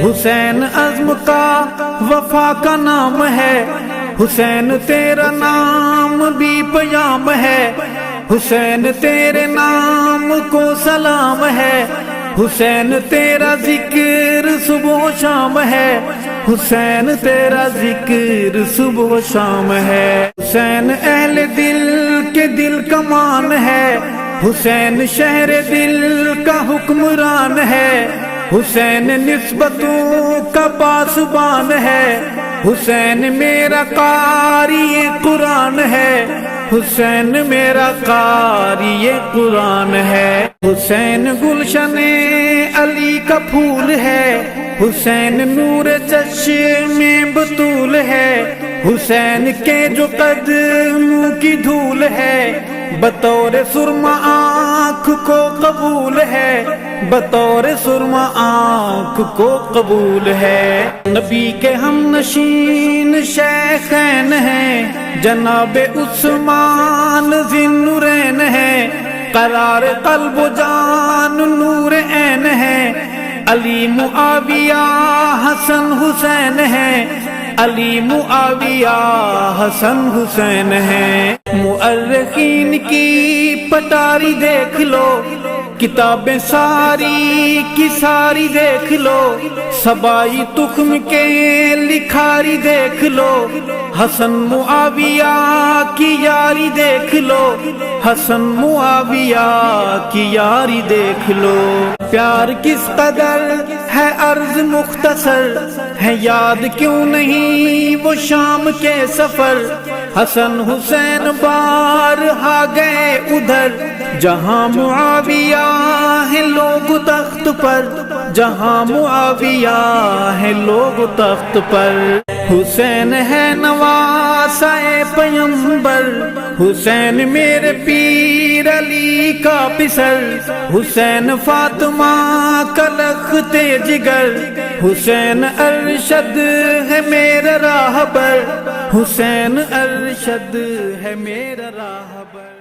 حسین عزم کا وفا کا نام ہے، حسین تیرا نام بھی پیام ہے، حسین تیرے نام کو سلام ہے، حسین تیرا ذکر صبح و شام ہے، حسین تیرا ذکر صبح و شام ہے۔ حسین اہل دل کے دل کا مان ہے، حسین شہر دل کا حکمران ہے، حسین نسبتوں کا پاسبان ہے، حسین میرا قاری قرآن ہے، حسین میرا قاری قرآن ہے۔ حسین گلشن علی کا پھول ہے، حسین نور چشم بطول ہے، حسین کے جو قدموں کی دھول ہے، بطور سرما آنکھ کو قبول ہے، بطور سرما آنکھ کو قبول ہے۔ نبی کے ہم نشین شیخین ہیں، جناب عثمان ذی النورین ہیں، قرار قلب و جان نور عین ہیں، علی معاویہ حسن حسین ہیں، علی معاویہ حسن حسین ہیں۔ مؤرخین کی پٹاری دیکھ لو، کتابیں ساری کی ساری دیکھ لو، سبائی تخم کے لکھاری دیکھ لو، حسن معاویہ کی یاری دیکھ لو، حسن معاویہ کی یاری دیکھ لو۔ پیار کس قدر ہے عرض مختصر ہے، یاد کیوں نہیں وہ شام کے سفر، حسن حسین بارہا گئے ادھر، جہاں معاویہ ہیں لوگ تخت پر، جہاں معاویہ ہیں لوگ تخت پر۔ حسین ہے نواسہ پیمبر، حسین میرے پیر علی کا پسر، حسین فاطمہ کا لخت جگر، حسین ارشد ہے میرا راہبر، حسین ارشد ہے میرا راہبر۔